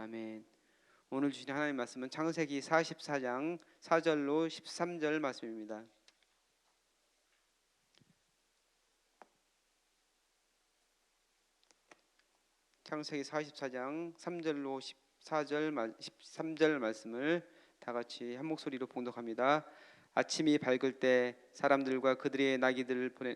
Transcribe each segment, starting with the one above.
아멘. 오늘 주신 하나님 말씀은 창세기 44장 4절로 13절 말씀입니다. 창세기 44장 3절로 14절 13절 말씀을 다 같이 한 목소리로 봉독합니다. 아침이 밝을 때 사람들과 그들의 나귀들을 보내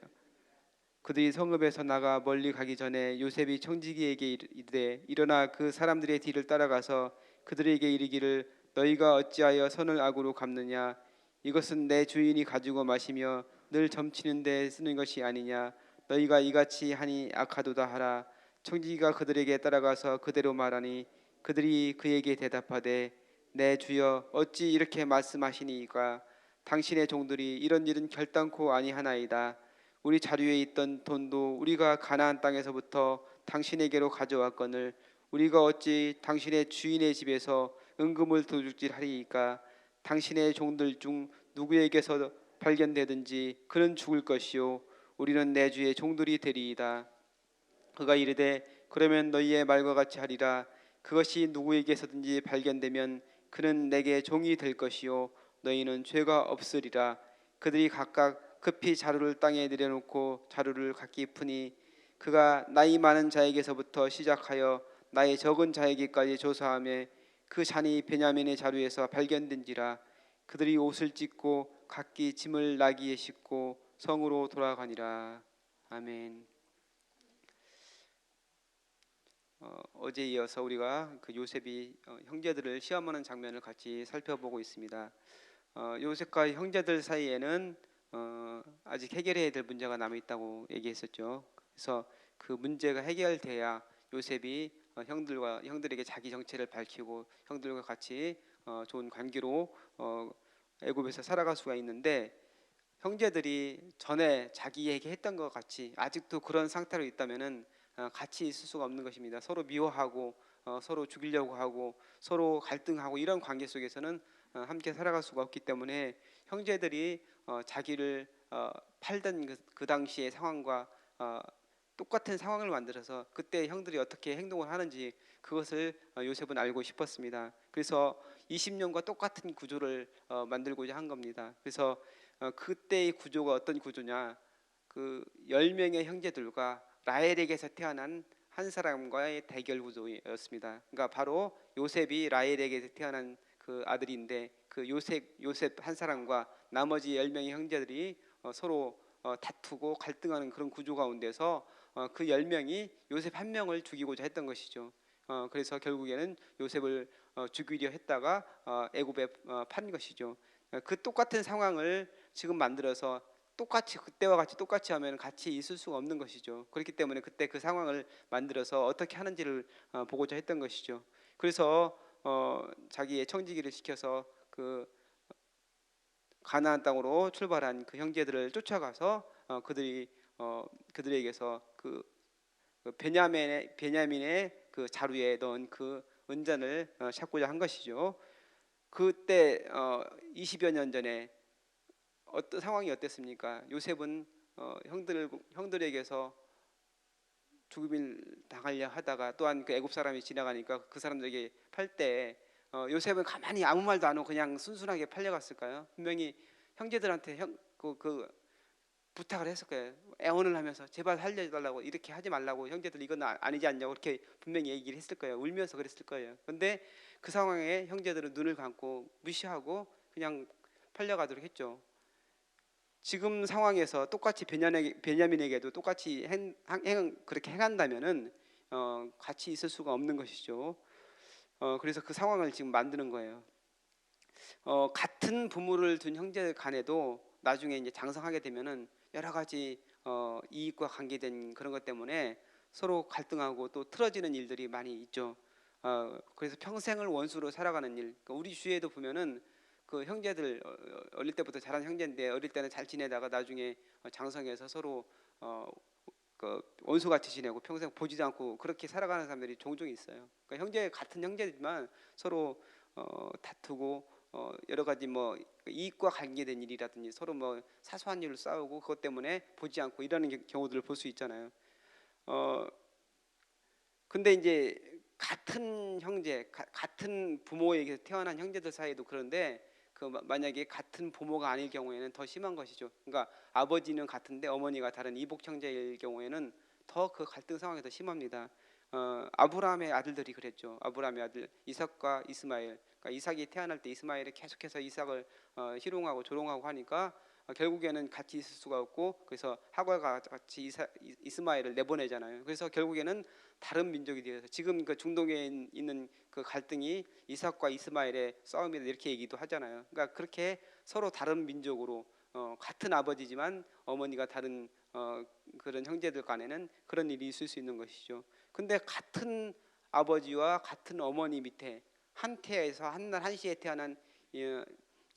그들이 성읍에서 나가 멀리 가기 전에 요셉이 청지기에게 이르되 일어나 그 사람들의 뒤를 따라가서 그들에게 이르기를 너희가 어찌하여 선을 악으로 갚느냐 이것은 내 주인이 가지고 마시며 늘 점치는 데 쓰는 것이 아니냐 너희가 이같이 하니 악하도다 하라. 청지기가 그들에게 따라가서 그대로 말하니 그들이 그에게 대답하되 내 주여 어찌 이렇게 말씀하시니까 당신의 종들이 이런 일은 결단코 아니하나이다. 우리 자루에 있던 돈도 우리가 가나안 땅에서부터 당신에게로 가져왔거늘 우리가 어찌 당신의 주인의 집에서 은금을 도둑질하리이까. 당신의 종들 중 누구에게서 발견되든지 그는 죽을 것이요 우리는 내 주의 종들이 되리이다. 그가 이르되 그러면 너희의 말과 같이 하리라. 그것이 누구에게서든지 발견되면 그는 내게 종이 될 것이요 너희는 죄가 없으리라. 그들이 각각 급히 자루를 땅에 내려놓고 자루를 각기 푸니 그가 나이 많은 자에게서부터 시작하여 나이 적은 자에게까지 조사하며 그 잔이 베냐민의 자루에서 발견된지라. 그들이 옷을 찢고 각기 짐을 나귀에 싣고 성으로 돌아가니라. 아멘. 어제 이어서 우리가 그 요셉이 형제들을 시험하는 장면을 같이 살펴보고 있습니다. 요셉과 형제들 사이에는 아직 해결해야 될 문제가 남아 있다고 얘기했었죠. 그래서 그 문제가 해결돼야 요셉이 형들에게 자기 정체를 밝히고 형들과 같이 좋은 관계로 애굽에서 살아갈 수가 있는데 형제들이 전에 자기에게 했던 것 같이 아직도 그런 상태로 있다면은 같이 있을 수가 없는 것입니다. 서로 미워하고 서로 죽이려고 하고 서로 갈등하고 이런 관계 속에서는 함께 살아갈 수가 없기 때문에 형제들이 자기를 팔던 그 당시의 상황과 똑같은 상황을 만들어서 그때 형들이 어떻게 행동을 하는지 그것을 요셉은 알고 싶었습니다. 그래서 20년과 똑같은 구조를 만들고자 한 겁니다. 그래서 그때의 구조가 어떤 구조냐? 그 10명의 형제들과 라헬에게서 태어난 한 사람과의 대결 구조였습니다. 그러니까 바로 요셉이 라헬에게서 태어난 그 아들인데 그 요셉 한 사람과 나머지 10명의 형제들이 서로 다투고 갈등하는 그런 구조 가운데서 그 10명이 요셉 한 명을 죽이고자 했던 것이죠. 그래서 결국에는 요셉을 죽이려 했다가 애굽에 판 것이죠. 그 똑같은 상황을 지금 만들어서 똑같이 그때와 같이 똑같이 하면 같이 있을 수가 없는 것이죠. 그렇기 때문에 그때 그 상황을 만들어서 어떻게 하는지를 보고자 했던 것이죠. 그래서 자기의 청지기를 시켜서 그 가나안 땅으로 출발한 그 형제들을 쫓아가서 그들에게서 그 베냐민의 그 자루에 넣은 그 은잔을 찾고자 한 것이죠. 그때 20여 년 전에 어떤 상황이 어땠습니까? 요셉은 형들에게서 죽임을 당하려 하다가 또한 그 애굽 사람이 지나가니까 그 사람들에게 팔 때 요셉은 가만히 아무 말도 안 하고 그냥 순순하게 팔려갔을까요? 분명히 형제들한테 그 부탁을 했을 거예요. 애원을 하면서 제발 살려달라고 이렇게 하지 말라고 형제들 이건 아니지 않냐고 그렇게 분명히 얘기를 했을 거예요. 울면서 그랬을 거예요. 그런데 그 상황에 형제들은 눈을 감고 무시하고 그냥 팔려가도록 했죠. 지금 상황에서 똑같이 베냐민에게도 똑같이 그렇게 행한다면은 같이 있을 수가 없는 것이죠. 그래서 그 상황을 지금 만드는 거예요. 같은 부모를 둔 형제 간에도 나중에 이제 장성하게 되면은 여러 가지 이익과 관계된 그런 것 때문에 서로 갈등하고 또 틀어지는 일들이 많이 있죠. 그래서 평생을 원수로 살아가는 일. 그러니까 우리 주위에도 보면은 그 형제들 어릴 때부터 자란 형제인데 어릴 때는 잘 지내다가 나중에 장성해서 서로 그 원수같이 지내고 평생 보지도 않고 그렇게 살아가는 사람들이 종종 있어요. 그러니까 같은 형제지만 서로 다투고 여러 가지 뭐 이익과 관계된 일이라든지 서로 뭐 사소한 일로 싸우고 그것 때문에 보지 않고 이러는 경우들을 볼 수 있잖아요. 근데 이제 같은 형제, 같은 부모에게서 태어난 형제들 사이에도 그런데 만약에 같은 부모가 아닐 경우에는 더 심한 것이죠. 그러니까 아버지는 같은데 어머니가 다른 이복 형제일 경우에는 더 그 갈등 상황이 더 심합니다. 아브라함의 아들들이 그랬죠. 아브라함의 아들 이삭과 이스마엘. 그러니까 이삭이 태어날 때 이스마엘이 계속해서 이삭을 희롱하고 조롱하고 하니까 결국에는 같이 있을 수가 없고, 그래서 하갈과 같이 이스마엘을 내보내잖아요. 그래서 결국에는 다른 민족이 되어서 지금 그 중동에 있는 그 갈등이 이삭과 이스마엘의 싸움이다 이렇게 얘기도 하잖아요. 그러니까 그렇게 서로 다른 민족으로 같은 아버지지만 어머니가 다른 그런 형제들 간에는 그런 일이 있을 수 있는 것이죠. 근데 같은 아버지와 같은 어머니 밑에 한 태에서 한날 한시에 태어난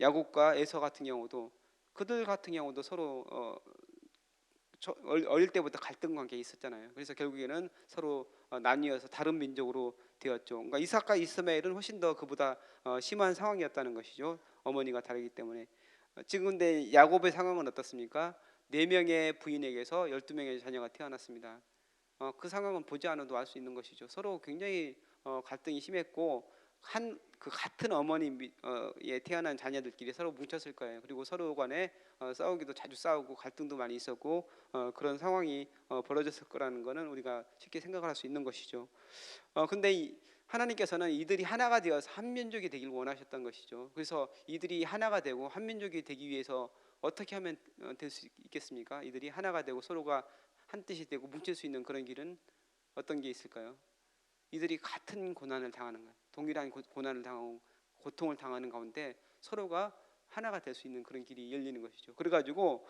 야곱과 에서 같은 경우도, 그들 같은 경우도 서로 어릴 때부터 갈등 관계에 있었잖아요. 그래서 결국에는 서로 나뉘어서 다른 민족으로 되었죠. 그러니까 이삭과 이스마엘은 훨씬 더 그보다 심한 상황이었다는 것이죠. 어머니가 다르기 때문에. 지금 근데 야곱의 상황은 어떻습니까? 4명의 부인에게서 12명의 자녀가 태어났습니다. 그 상황은 보지 않아도 알 수 있는 것이죠. 서로 굉장히 갈등이 심했고 그 같은 어머니에 태어난 자녀들끼리 서로 뭉쳤을 거예요. 그리고 서로 간에 싸우기도 자주 싸우고 갈등도 많이 있었고 그런 상황이 벌어졌을 거라는 것은 우리가 쉽게 생각을 할 수 있는 것이죠. 근데 하나님께서는 이들이 하나가 되어서 한 민족이 되길 원하셨던 것이죠. 그래서 이들이 하나가 되고 한 민족이 되기 위해서 어떻게 하면 될 수 있겠습니까? 이들이 하나가 되고 서로가 한 뜻이 되고 뭉칠 수 있는 그런 길은 어떤 게 있을까요? 이들이 같은 고난을 당하는 거예요. 동일한 고난을 당하고 고통을 당하는 가운데 서로가 하나가 될 수 있는 그런 길이 열리는 것이죠. 그래가지고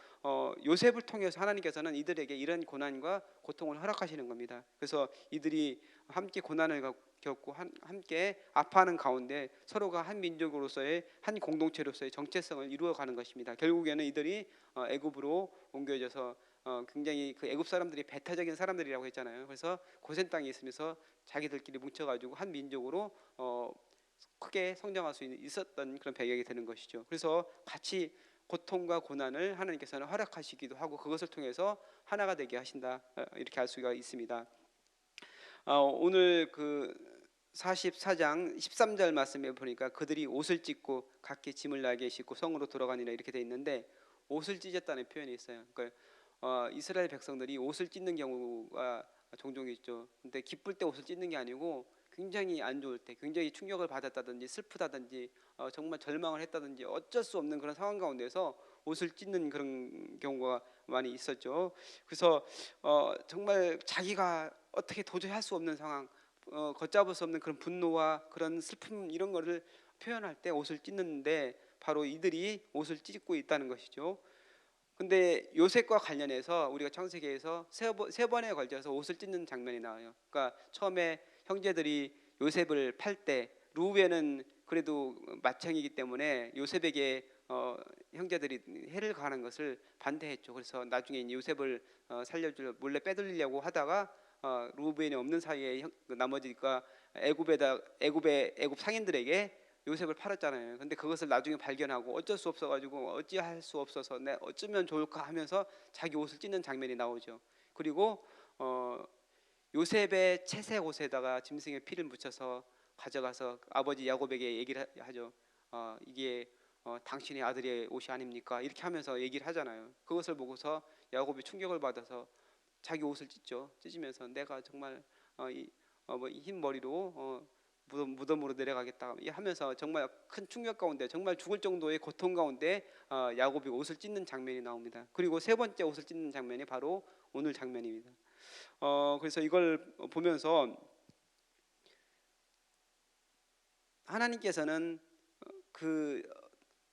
요셉을 통해서 하나님께서는 이들에게 이런 고난과 고통을 허락하시는 겁니다. 그래서 이들이 함께 고난을 겪고 함께 아파하는 가운데 서로가 한 민족으로서의 한 공동체로서의 정체성을 이루어가는 것입니다. 결국에는 이들이 애굽으로 옮겨져서 굉장히 그 애굽 사람들이 배타적인 사람들이라고 했잖아요. 그래서 고센 땅에 있으면서 자기들끼리 뭉쳐가지고 한 민족으로 크게 성장할 수 있었던 그런 배경이 되는 것이죠. 그래서 같이 고통과 고난을 하나님께서는 허락하시기도 하고 그것을 통해서 하나가 되게 하신다, 이렇게 알 수가 있습니다. 오늘 그 44장 13절 말씀에 보니까 그들이 옷을 찢고 각기 짐을 날개에 싣고 성으로 돌아가니라 이렇게 돼 있는데, 옷을 찢었다는 표현이 있어요. 그러니까 이스라엘 백성들이 옷을 찢는 경우가 종종 있죠. 근데 기쁠 때 옷을 찢는 게 아니고 굉장히 안 좋을 때, 굉장히 충격을 받았다든지 슬프다든지 정말 절망을 했다든지 어쩔 수 없는 그런 상황 가운데서 옷을 찢는 그런 경우가 많이 있었죠. 그래서 정말 자기가 어떻게 도저히 할 수 없는 상황, 걷잡을 수 없는 그런 분노와 그런 슬픔 이런 거를 표현할 때 옷을 찢는데 바로 이들이 옷을 찢고 있다는 것이죠. 근데 요셉과 관련해서 우리가 창세기에서 세 번에 걸쳐서 옷을 찢는 장면이 나와요. 그러니까 처음에 형제들이 요셉을 팔 때 루벤은 그래도 맏형이기 때문에 요셉에게 형제들이 해를 가하는 것을 반대했죠. 그래서 나중에 요셉을 살려줄 몰래 빼돌리려고 하다가 루벤이 없는 사이에 나머지가 애굽 상인들에게 요셉을 팔았잖아요. 근데 그것을 나중에 발견하고 어쩔 수 없어가지고 어찌할 수 없어서 내 어쩌면 좋을까 하면서 자기 옷을 찢는 장면이 나오죠. 그리고 요셉의 채색 옷에다가 짐승의 피를 묻혀서 가져가서 아버지 야곱에게 얘기를 하죠. 이게 당신의 아들의 옷이 아닙니까? 이렇게 하면서 얘기를 하잖아요. 그것을 보고서 야곱이 충격을 받아서 자기 옷을 찢으면서 내가 정말 흰 머리로 무덤으로 내려가겠다 하면서 정말 큰 충격 가운데 정말 죽을 정도의 고통 가운데 야곱이 옷을 찢는 장면이 나옵니다. 그리고 세 번째 옷을 찢는 장면이 바로 오늘 장면입니다. 그래서 이걸 보면서 하나님께서는 그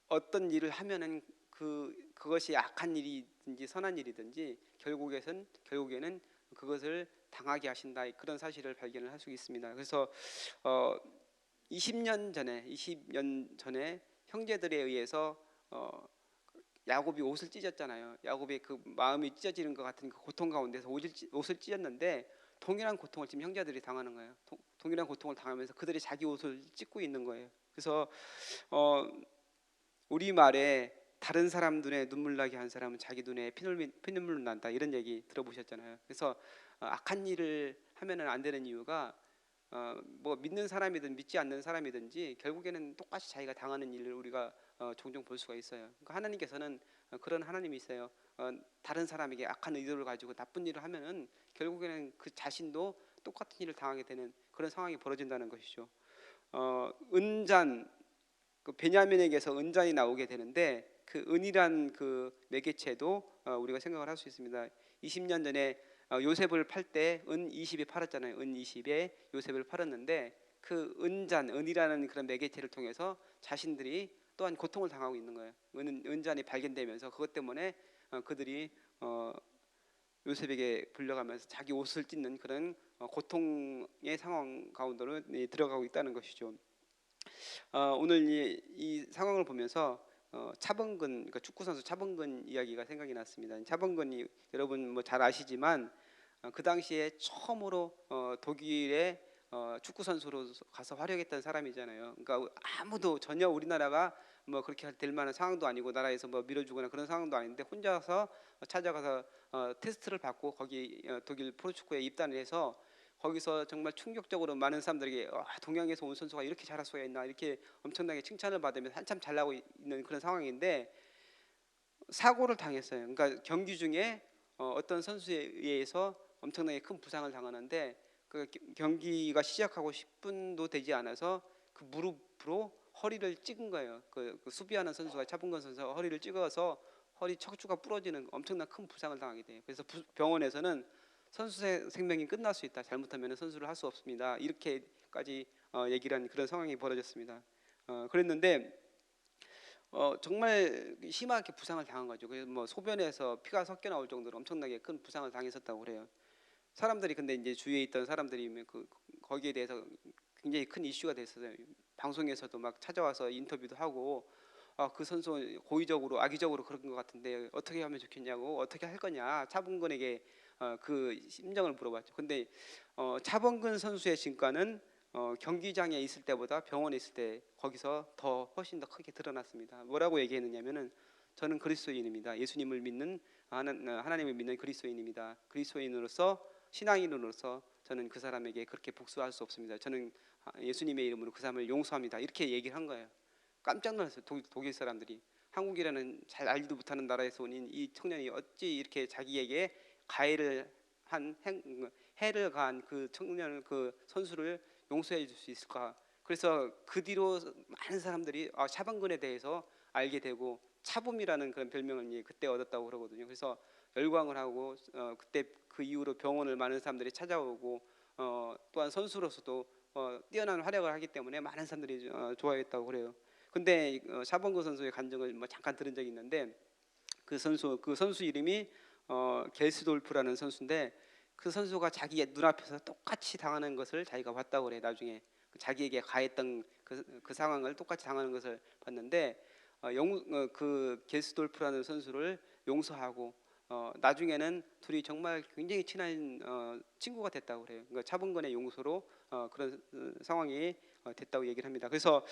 어떤 일을 하면은 그것이 악한 일이든지 선한 일이든지 결국에는 그것을 당하게 하신다, 그런 사실을 발견을 할 수 있습니다. 그래서 20년 전에 형제들에 의해서 야곱이 옷을 찢었잖아요. 야곱의 그 마음이 찢어지는 것 같은 그 고통 가운데서 옷을 찢었는데 동일한 고통을 지금 형제들이 당하는 거예요. 동일한 고통을 당하면서 그들이 자기 옷을 찢고 있는 거예요. 그래서 우리 말에 다른 사람 눈에 눈물 나게 한 사람은 자기 눈에 피눈물 난다, 이런 얘기 들어보셨잖아요. 그래서 악한 일을 하면은 안 되는 이유가 뭐 믿는 사람이든 믿지 않는 사람이든지 결국에는 똑같이 자기가 당하는 일을 우리가 종종 볼 수가 있어요. 그러니까 하나님께서는 그런 하나님이 있어요. 다른 사람에게 악한 의도를 가지고 나쁜 일을 하면은 결국에는 그 자신도 똑같은 일을 당하게 되는 그런 상황이 벌어진다는 것이죠. 은잔, 그 베냐민에게서 은잔이 나오게 되는데 그 은이란 그 매개체도 우리가 생각을 할 수 있습니다. 20년 전에 요셉을 팔 때 은 20에 팔았잖아요. 은 20에 요셉을 팔았는데 그 은잔, 은이라는 그런 매개체를 통해서 자신들이 또한 고통을 당하고 있는 거예요. 은잔이 발견되면서 그것 때문에 그들이 요셉에게 불려가면서 자기 옷을 찢는 그런 고통의 상황 가운데로 들어가고 있다는 것이죠. 오늘 이 상황을 보면서 차범근, 그러니까 축구 선수 차범근 이야기가 생각이 났습니다. 차범근이 여러분 뭐 잘 아시지만 그 당시에 처음으로 독일의 축구 선수로 가서 활약했던 사람이잖아요. 그러니까 아무도 전혀 우리나라가 뭐 그렇게 될 만한 상황도 아니고 나라에서 뭐 밀어주거나 그런 상황도 아닌데 혼자서 찾아가서 테스트를 받고 거기 독일 프로축구에 입단을 해서 거기서 정말 충격적으로 많은 사람들에게 동양에서 온 선수가 이렇게 잘할 수가 있나 이렇게 엄청나게 칭찬을 받으면서 한참 잘 나고 있는 그런 상황인데 사고를 당했어요. 그러니까 경기 중에 어떤 선수에 의해서 엄청나게 큰 부상을 당하는데 그 경기가 시작하고 10분도 되지 않아서 그 무릎으로 허리를 찍은 거예요. 그 수비하는 선수가 차범근 선수가 허리를 찍어서 허리 척추가 부러지는 엄청난 큰 부상을 당하게 돼요. 그래서 병원에서는 선수의 생명이 끝날 수 있다. 잘못하면 선수를 할 수 없습니다. 이렇게까지 얘기를 한 그런 상황이 벌어졌습니다. 그랬는데 정말 심하게 부상을 당한 거죠. 그래서 뭐 소변에서 피가 섞여 나올 정도로 엄청나게 큰 부상을 당했었다고 그래요. 사람들이 근데 이제 주위에 있던 사람들이 거기에 대해서 굉장히 큰 이슈가 됐어요. 방송에서도 막 찾아와서 인터뷰도 하고 그 선수 고의적으로 악의적으로 그런 것 같은데 어떻게 하면 좋겠냐고 어떻게 할 거냐 차범근에게 그 심정을 물어봤죠. 근데 차범근 선수의 진가는 경기장에 있을 때보다 병원에 있을 때 거기서 더 훨씬 더 크게 드러났습니다. 뭐라고 얘기했느냐면은 저는 그리스도인입니다. 예수님을 믿는 하나님을 믿는 그리스도인입니다. 그리스도인으로서 신앙인으로서 저는 그 사람에게 그렇게 복수할 수 없습니다. 저는 예수님의 이름으로 그 사람을 용서합니다. 이렇게 얘기를 한 거예요. 깜짝 놀랐어요. 독일 사람들이 한국이라는 잘 알지도 못하는 나라에서 온 이 청년이 어찌 이렇게 자기에게 가해를 한 해를 가한 그 청년을 그 선수를 용서해 줄 수 있을까? 그래서 그 뒤로 많은 사람들이 차범근에 대해서 알게 되고 차범이라는 그런 별명을 그때 얻었다고 그러거든요. 그래서 열광을 하고 그때 그 이후로 병원을 많은 사람들이 찾아오고 또한 선수로서도 뛰어난 활약을 하기 때문에 많은 사람들이 좋아했다고 그래요. 근데 차범근 선수의 간증을 뭐 잠깐 들은 적이 있는데 그 선수 이름이 겔스돌프라는 선수인데 그 선수가 자기 눈앞에서 똑같이 당하는 것을 자기가 봤다고 그래. 나중에 자기에게 가했던 그 상황을 똑같이 당하는 것을 봤는데 그 겔스돌프라는 선수를 용서하고 나중에는 둘이 정말 굉장히 친한 친구가 됐다고 그래요. 그러니까 차범근의 용서로 그런 상황이 됐다고 얘기를 합니다. 그래서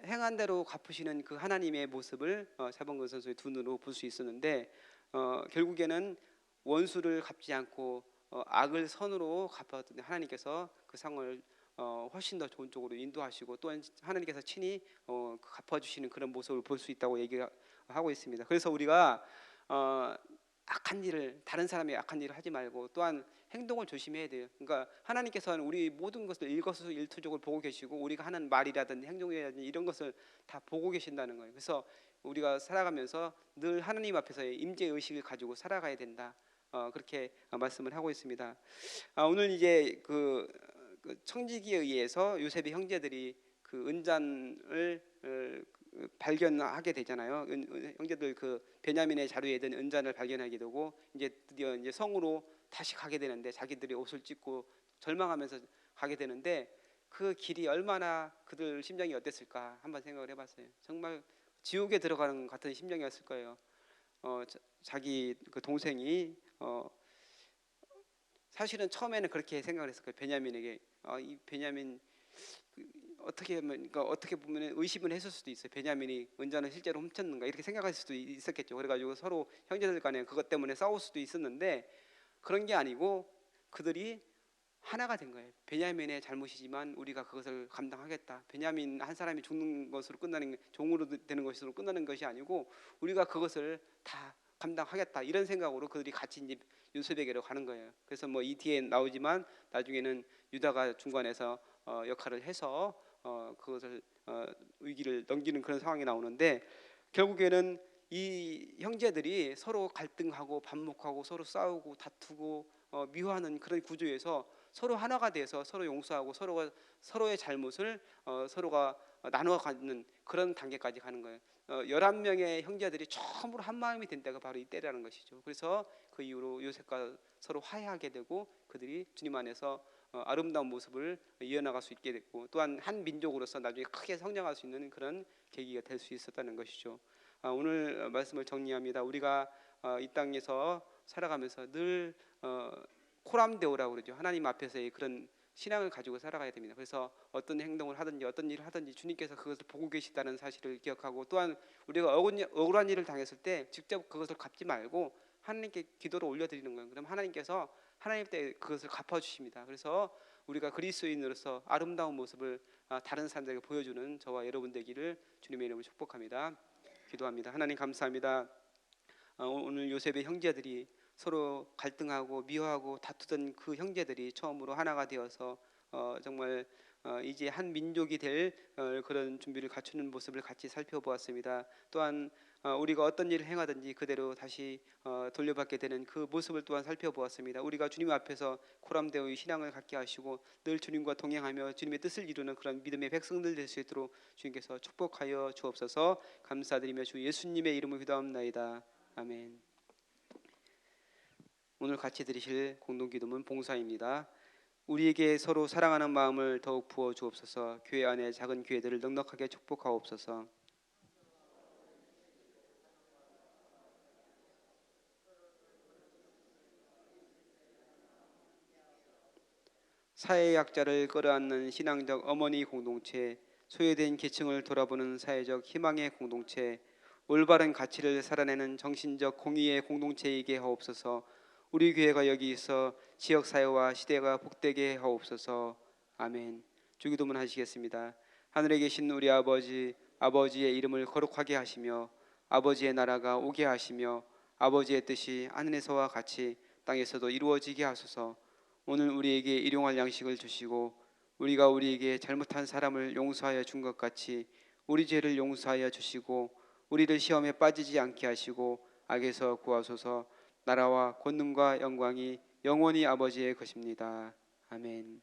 행한 대로 갚으시는 그 하나님의 모습을 차범근 선수의 두 눈으로 볼 수 있었는데 결국에는 원수를 갚지 않고 악을 선으로 갚았는데 하나님께서 그 상황을 훨씬 더 좋은 쪽으로 인도하시고 또한 하나님께서 친히 갚아주시는 그런 모습을 볼 수 있다고 얘기하고 있습니다. 그래서 우리가 악한 일을 다른 사람이 악한 일을 하지 말고 또한 행동을 조심해야 돼요. 그러니까 하나님께서는 우리 모든 것을 일거수일투족을 보고 계시고 우리가 하는 말이라든지 행동이라든지 이런 것을 다 보고 계신다는 거예요. 그래서 우리가 살아가면서 늘 하나님 앞에서 임재 의식을 가지고 살아가야 된다. 그렇게 말씀을 하고 있습니다. 오늘 이제 그 청지기에 의해서 요셉의 형제들이 그 은잔을 발견하게 되잖아요. 형제들 그 베냐민의 자루에 든 은잔을 발견하게 되고 이제 드디어 이제 성으로 다시 가게 되는데 자기들이 옷을 찢고 절망하면서 가게 되는데 그 길이 얼마나 그들 심정이 어땠을까 한번 생각을 해봤어요. 정말 지옥에 들어가는 같은 심정이었을 거예요. 자기 그 동생이 사실은 처음에는 그렇게 생각을 했을 거예요. 베냐민에게 이 베냐민 어떻게 하면 그러니까 어떻게 보면 의심을 했을 수도 있어요. 베냐민이 은잔을 실제로 훔쳤는가 이렇게 생각할 수도 있었겠죠. 그래가지고 서로 형제들 간에 그것 때문에 싸울 수도 있었는데 그런 게 아니고 그들이 하나가 된 거예요. 베냐민의 잘못이지만 우리가 그것을 감당하겠다. 베냐민 한 사람이 죽는 것으로 끝나는, 종으로 되는 것으로 끝나는 것이 아니고 우리가 그것을 다 감당하겠다, 이런 생각으로 그들이 같이 이제 요셉에게로 가는 거예요. 그래서 뭐 이 뒤에 나오지만 나중에는 유다가 중간에서 역할을 해서 그것을 위기를 넘기는 그런 상황이 나오는데, 결국에는 이 형제들이 서로 갈등하고 반목하고 서로 싸우고 다투고 미워하는 그런 구조에서 서로 하나가 돼서 서로 용서하고 서로가 서로의 잘못을 서로가 나누어 갖는 그런 단계까지 가는 거예요. 11명의 형제들이 처음으로 한 마음이 된 때가 바로 이때라는 것이죠. 그래서 그 이후로 요셉과 서로 화해하게 되고 그들이 주님 안에서 아름다운 모습을 이어나갈 수 있게 됐고, 또한 한 민족으로서 나중에 크게 성장할 수 있는 그런 계기가 될 수 있었다는 것이죠. 오늘 말씀을 정리합니다. 우리가 이 땅에서 살아가면서 늘 코람데오라고 그러죠. 하나님 앞에서의 그런 신앙을 가지고 살아가야 됩니다. 그래서 어떤 행동을 하든지 어떤 일을 하든지 주님께서 그것을 보고 계시다는 사실을 기억하고, 또한 우리가 억울한 일을 당했을 때 직접 그것을 갚지 말고 하나님께 기도를 올려드리는 거예요. 그럼 하나님께서 하나님 때 그것을 갚아주십니다. 그래서 우리가 그리스도인으로서 아름다운 모습을 다른 사람들에게 보여주는 저와 여러분 되기를 주님의 이름으로 축복합니다. 기도합니다. 하나님 감사합니다. 오늘 요셉의 형제들이 서로 갈등하고 미워하고 다투던 그 형제들이 처음으로 하나가 되어서 정말 이제 한 민족이 될 그런 준비를 갖추는 모습을 같이 살펴보았습니다. 또한 우리가 어떤 일을 행하든지 그대로 다시 돌려받게 되는 그 모습을 또한 살펴보았습니다. 우리가 주님 앞에서 코람데오의 신앙을 갖게 하시고 늘 주님과 동행하며 주님의 뜻을 이루는 그런 믿음의 백성들 될 수 있도록 주님께서 축복하여 주옵소서. 감사드리며 주 예수님의 이름으로 기도합나이다. 아멘. 오늘 같이 드리실 공동기도문 봉사입니다. 우리에게 서로 사랑하는 마음을 더욱 부어 주옵소서. 교회 안에 작은 교회들을 넉넉하게 축복하옵소서. 사회 약자를 끌어안는 신앙적 어머니 공동체, 소외된 계층을 돌아보는 사회적 희망의 공동체, 올바른 가치를 살아내는 정신적 공의의 공동체이게 하옵소서. 우리 교회가 여기 있어 지역사회와 시대가 복되게 하옵소서. 아멘. 주기도문 하시겠습니다. 하늘에 계신 우리 아버지, 아버지의 이름을 거룩하게 하시며 아버지의 나라가 오게 하시며 아버지의 뜻이 하늘에서와 같이 땅에서도 이루어지게 하소서. 오늘 우리에게 일용할 양식을 주시고 우리가 우리에게 잘못한 사람을 용서하여 준 것 같이 우리 죄를 용서하여 주시고 우리를 시험에 빠지지 않게 하시고 악에서 구하소서. 나라와 권능과 영광이 영원히 아버지의 것입니다. 아멘.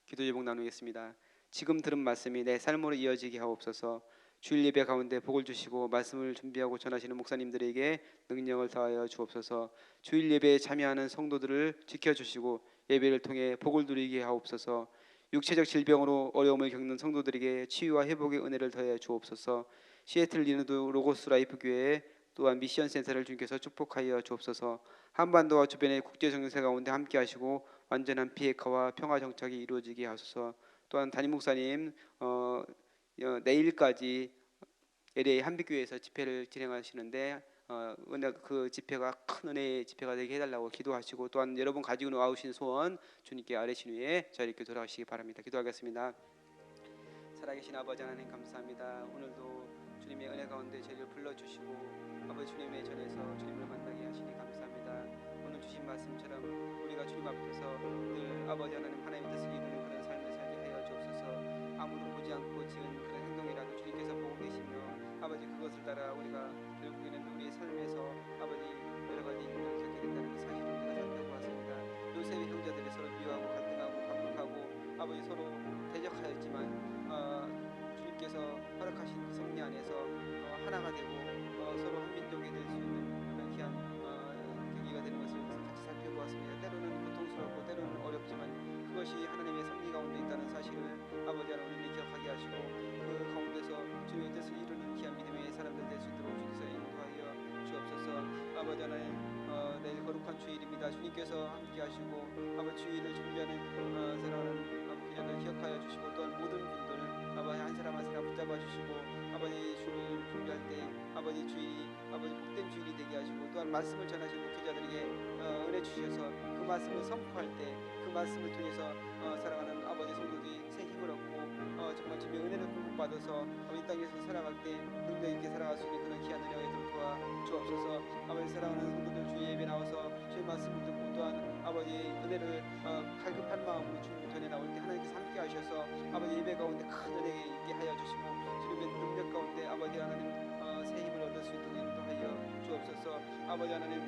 기도 제목 나누겠습니다. 지금 들은 말씀이 내 삶으로 이어지게 하옵소서. 주일 예배 가운데 복을 주시고 말씀을 준비하고 전하시는 목사님들에게 능력을 더하여 주옵소서. 주일 예배에 참여하는 성도들을 지켜주시고 예배를 통해 복을 누리게 하옵소서. 육체적 질병으로 어려움을 겪는 성도들에게 치유와 회복의 은혜를 더해 주옵소서. 시애틀 리누드 로고스 라이프 교회 또한 미션 센터를 주님께서 축복하여 주옵소서. 한반도와 주변의 국제 정세 가운데 함께 하시고 완전한 비핵화와 평화 정착이 이루어지게 하소서. 또한 담임 목사님 내일까지 LA 한빛교회에서 집회를 진행하시는데 그 집회가 큰 은혜의 집회가 되게 해달라고 기도하시고, 또한 여러분 가지고 나오신 소원 주님께 아뢰신 후에 저희께 돌아가시기 바랍니다. 기도하겠습니다. 살아계신 아버지 하나님 감사합니다. 오늘도 주님의 은혜 가운데 저희를 불러주시고 아버지 주님의 전에서 주님을 만나게 하시니 감사합니다. 오늘 주신 말씀처럼 우리가 주님 앞에서 늘 아버지 하나님 하나님의 뜻을 이루는 그런 삶을 살게 하여 주옵소서. 아무도 보지 않고 지은 그런 행동이라도 주님께서 보고 계시며 아버지 그것을 따라 우리가 결국에는 우리의 삶에서 아버지 여러 가지 힘들을 겪게 된다는 그 사실을 우리가 살펴보았습니다. 요셉의 형제들이 서로 미워하고 갈등하고 반목하고 아버지 서로 대적하였지만 주님께서 허락하신 그 섭리 안에서 하나가 되고 서로 한 민족이 될 수 있는 그런 귀한 계기가 되는 것을 같이 살펴보았습니다. 때로는 고통스럽고 때로는 어렵지만 그것이 하나님의 섭리 가운데 있다는 사실을 아버지 하나님 기억하게 하시고 그 가운데서 주님의 뜻을 이루는 귀한 믿음의 사람들 될 수 있도록 주님께서 인도하여 주옵소서. 아버지 하나님 내일 거룩한 주일입니다. 주님께서 함께 하시고 아버지 주일을 준비하는 사랑하는 그녀들 기억하여 주시고, 또한 모든 분들 아버지 한 사람 한 사람 붙잡아 주시고 아버지 주일 준비할 때 아버지 주일이 아버지 복된 주일이 되게 하시고, 또한 말씀을 전하신 목회자들에게 은혜 주셔서 그 말씀을 선포할 때 그 말씀을 통해서 살아가는 아버지 성도들이 새 힘을 얻고 정말 주님의 은혜를 공급받아서 이 땅에서 살아갈 때 능력 있게 살아갈 수 있는 그런 귀한 은혜가 있도록 도와 주옵소서. 아버지 사랑하는 성도들 주의 예배 나와서 주의 말씀을 듣고 또한 아버지의 은혜를 갈급한 마음으로 주님 전에 나올 때 하나님께서 함께 하셔서 아버지 예배 가운데 큰 은혜 있게 하여 주시고 주님의 능력 가운데 아버지 하나님 새 힘을 얻을 수 있도록 인도하여 주옵소서. 아버지 하나님